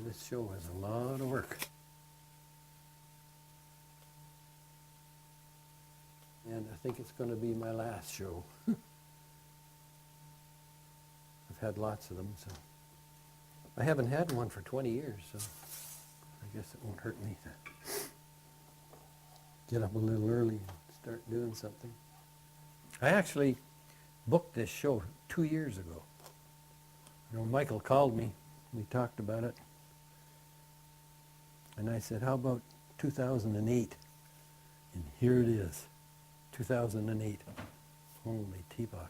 This show is a lot of work. And I think it's going to be my last show. I've had lots of them, so. I haven't had one for 20 years, so I guess it won't hurt me to get up a little early and start doing something. I actually booked this show 2 years ago. You know, Michael called me, we talked about it, and I said, how about 2008? And here it is, 2008. Holy teapot.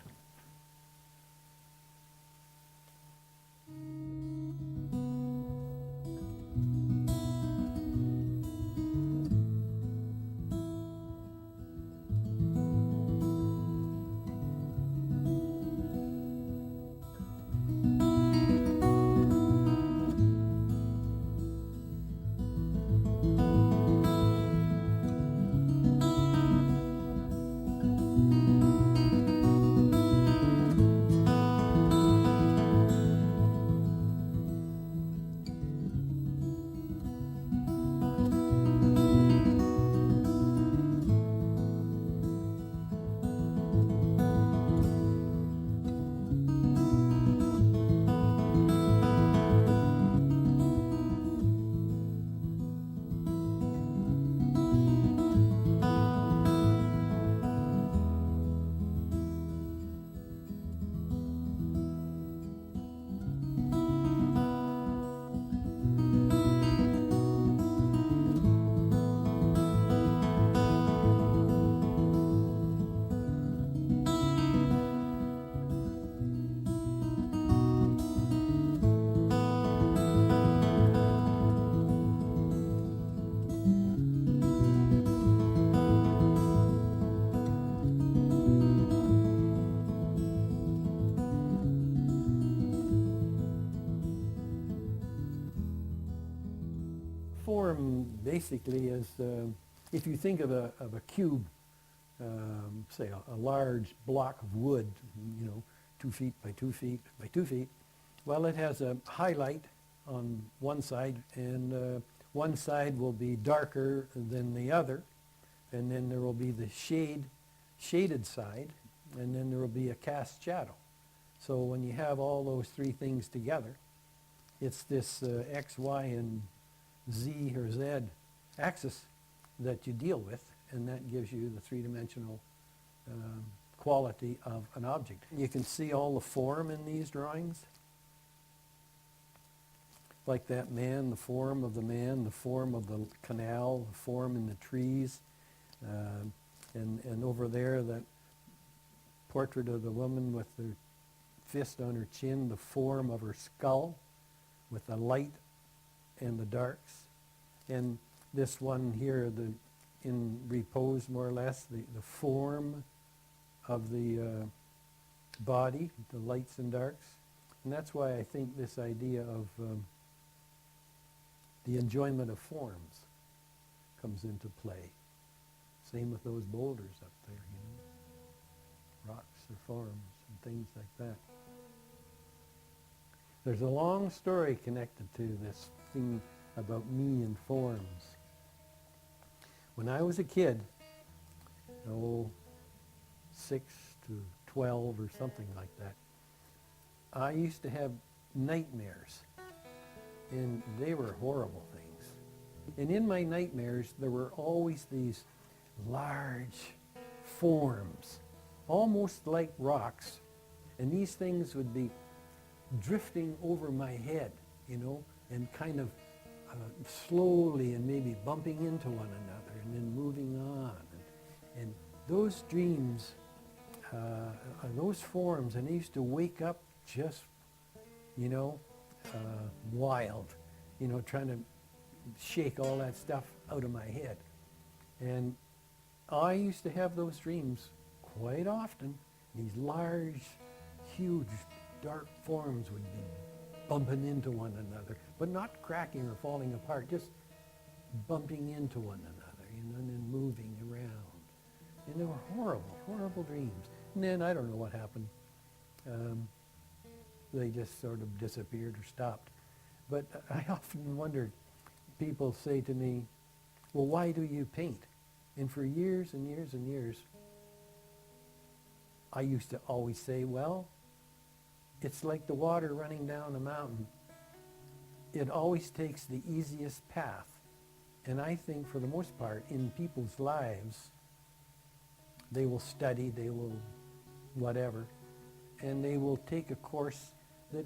Form basically is, if you think of a cube, say a large block of wood, you know, 2 feet by 2 feet by 2 feet, well, it has a highlight on one side, and one side will be darker than the other, and then there will be the shaded side, and then there will be a cast shadow. So when you have all those three things together, it's this X, Y, and Z or Z axis that you deal with, and that gives you the three-dimensional quality of an object. You can see all the form in these drawings. Like that man, the form of the man, the form of the canal, the form in the trees, and over there that portrait of the woman with the fist on her chin, the form of her skull with the light and the darks. And this one here, in repose more or less, the form of the body, the lights and darks. And that's why I think this idea of the enjoyment of forms comes into play. Same with those boulders up there, you know. Rocks or forms and things like that. There's a long story connected to this thing about me and forms. When I was a kid, 6 to 12 or something like that, I used to have nightmares, and they were horrible things. And in my nightmares, there were always these large forms, almost like rocks, and these things would be drifting over my head, you know, and kind of slowly and maybe bumping into one another and then moving on. And those dreams, those forms, and I used to wake up just, you know, wild, you know, trying to shake all that stuff out of my head. And I used to have those dreams quite often. These large, huge, dark forms would be bumping into one another, but not cracking or falling apart, just bumping into one another, you know, and then moving around. And they were horrible, horrible dreams. And then I don't know what happened. They just sort of disappeared or stopped. But I often wonder, people say to me, well, why do you paint? And for years and years and years, I used to always say, well, it's like the water running down a mountain. It always takes the easiest path. And I think for the most part, in people's lives, they will study, they will whatever, and they will take a course that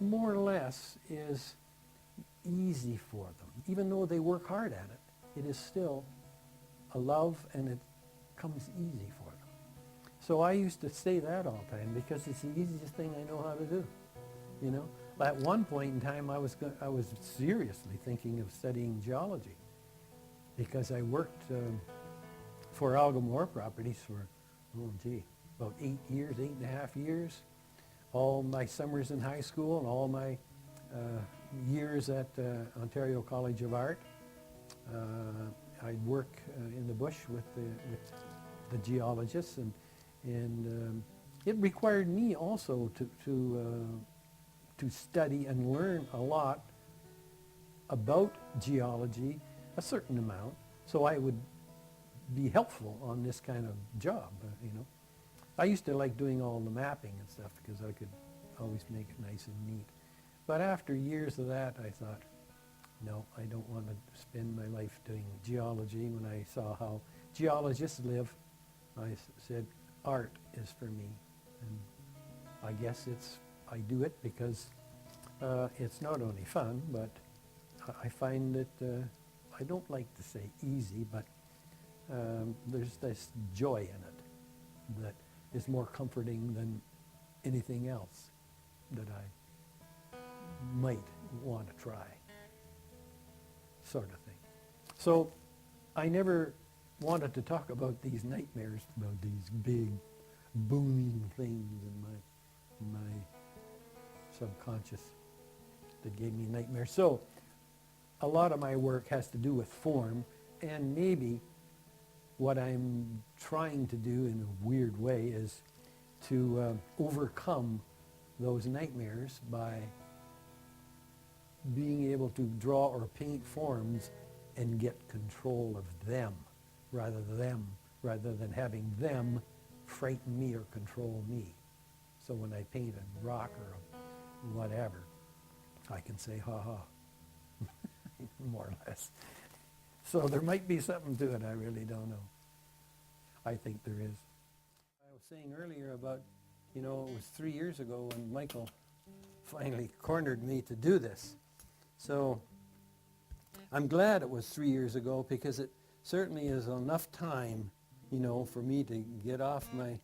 more or less is easy for them. Even though they work hard at it, it is still a love and it comes easy for them. So I used to say that all the time because it's the easiest thing I know how to do, you know. At one point in time, I was seriously thinking of studying geology because I worked for Algamore Properties for, about 8 years, 8.5 years. All my summers in high school and all my years at Ontario College of Art. I'd work in the bush with the geologists, and it required me also to study and learn a lot about geology, a certain amount, so I would be helpful on this kind of job, you know. I used to like doing all the mapping and stuff because I could always make it nice and neat. But after years of that, I thought, no, I don't want to spend my life doing geology. When I saw how geologists live, I said, art is for me. And I guess I do it because it's not only fun, but I find that, I don't like to say easy, but there's this joy in it that is more comforting than anything else that I might want to try, sort of thing. So I never wanted to talk about these nightmares, about these big booming things in my subconscious that gave me nightmares. So a lot of my work has to do with form, and maybe what I'm trying to do in a weird way is to overcome those nightmares by being able to draw or paint forms and get control of them rather than having them frighten me or control me. So when I paint a rock or a whatever, I can say, ha ha, more or less. So there might be something to it, I really don't know. I think there is. I was saying earlier about, you know, it was 3 years ago when Michael finally cornered me to do this. So I'm glad it was 3 years ago because it certainly is enough time, you know, for me to get off my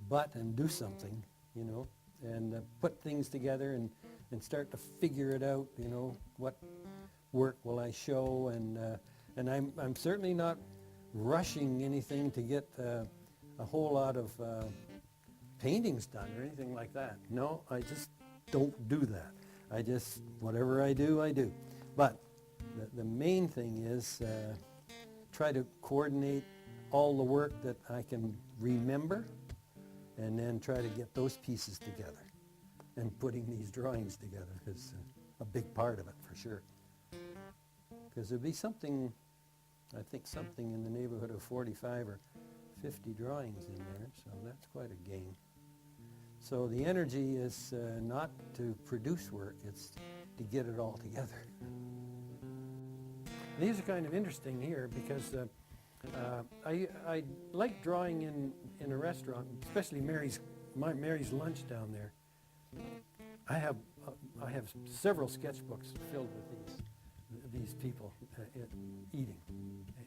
butt and do something, you know, and put things together and start to figure it out, you know, what work will I show, and I'm certainly not rushing anything to get a whole lot of paintings done or anything like that. No, I just don't do that. I just, whatever I do, I do. But the main thing is try to coordinate all the work that I can remember and then try to get those pieces together. And putting these drawings together is a big part of it for sure. Because there'll be something, I think something in the neighborhood of 45 or 50 drawings in there, so that's quite a gain. So the energy is not to produce work, it's to get it all together. These are kind of interesting here because I like drawing in a restaurant, especially Mary's Lunch down there. I have several sketchbooks filled with these people eating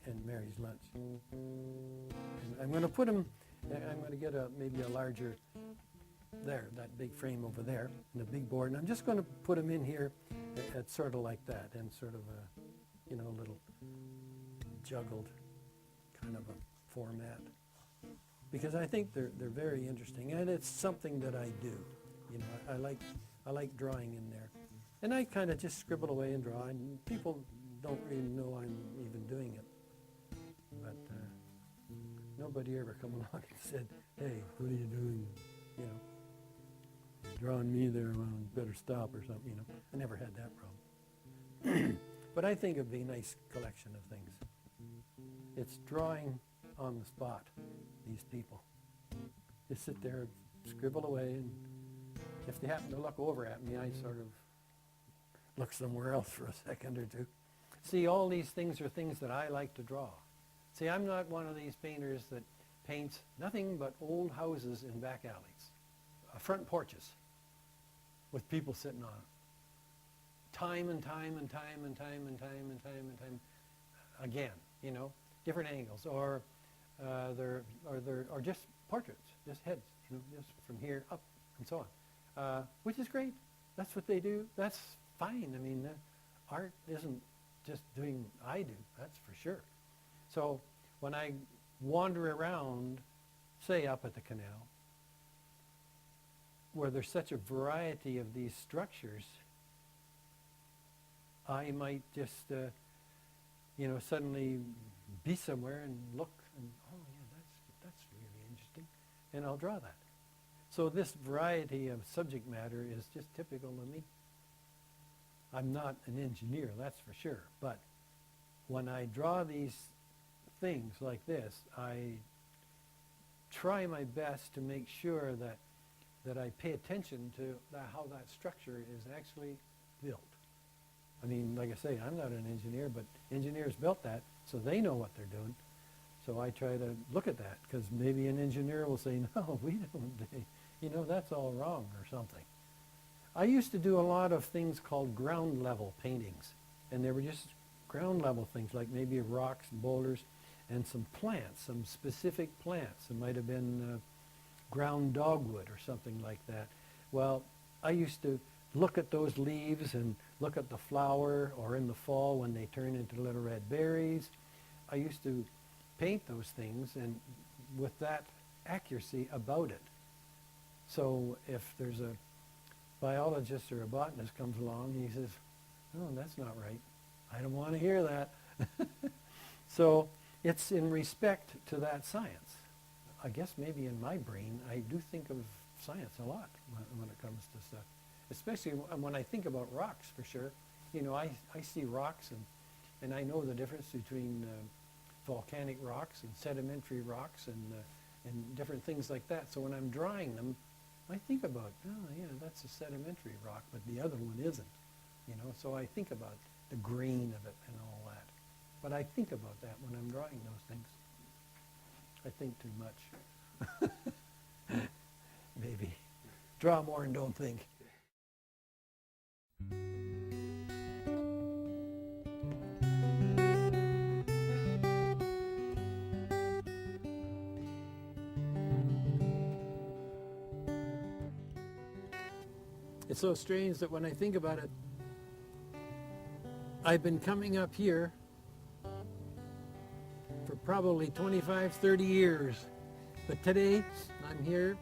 and Mary's Lunch. And I'm going to put them. I'm going to get maybe a larger there, that big frame over there, and a big board. And I'm just going to put them in here at sort of like that, and sort of a, you know, a little juggled kind of a format. Because I think they're very interesting, and it's something that I do. You know, I like drawing in there, and I kind of just scribble away and draw, and people don't really know I'm even doing it. But nobody ever come along and said, "Hey, what are you doing?" You know, drawing me there, well, better stop or something, you know. I never had that problem. But I think it'd be a nice collection of things. It's drawing on the spot, these people. Just sit there, scribble away, and if they happen to look over at me, I sort of look somewhere else for a second or two. See, all these things are things that I like to draw. See, I'm not one of these painters that paints nothing but old houses in back alleys, front porches with people sitting on it. Time and time and time and time and time and time and time again, you know, different angles, or just portraits, just heads, you know, just from here up and so on, which is great. That's what they do. That's fine. I mean, art isn't just doing what I do, that's for sure. So when I wander around, say up at the canal, where there's such a variety of these structures, I might just, you know, suddenly be somewhere and look and, oh yeah, that's really interesting, and I'll draw that. So this variety of subject matter is just typical of me. I'm not an engineer, that's for sure, but when I draw these things like this, I try my best to make sure that I pay attention to how that structure is actually built. I mean, like I say, I'm not an engineer, but engineers built that, so they know what they're doing. So I try to look at that, because maybe an engineer will say, no, we don't, you know, that's all wrong or something. I used to do a lot of things called ground level paintings, and they were just ground level things, like maybe rocks, boulders, and some plants, some specific plants. It might have been ground dogwood or something like that. Well, I used to look at those leaves and look at the flower, or in the fall when they turn into little red berries. I used to paint those things, and with that accuracy about it. So if there's a biologist or a botanist comes along, he says, oh, that's not right. I don't want to hear that. So it's in respect to that science. I guess maybe in my brain, I do think of science a lot when it comes to stuff. Especially when I think about rocks, for sure. You know, I see rocks, and I know the difference between volcanic rocks and sedimentary rocks and different things like that. So when I'm drawing them, I think about, oh yeah, that's a sedimentary rock, but the other one isn't. You know, so I think about the grain of it and all that. But I think about that when I'm drawing those things. I think too much. Maybe. Draw more and don't think. It's so strange that when I think about it, I've been coming up here for probably 25, 30 years. But today, I'm here,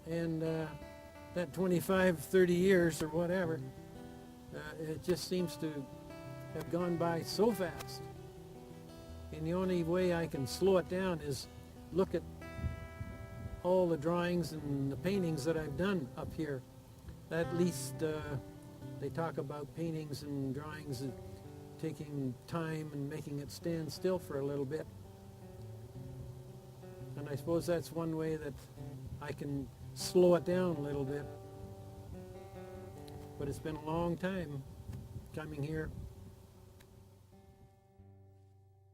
and that 25, 30 years or whatever, it just seems to have gone by so fast. And the only way I can slow it down is look at all the drawings and the paintings that I've done up here. At least they talk about paintings and drawings taking time and making it stand still for a little bit. And I suppose that's one way that I can slow it down a little bit. But it's been a long time coming here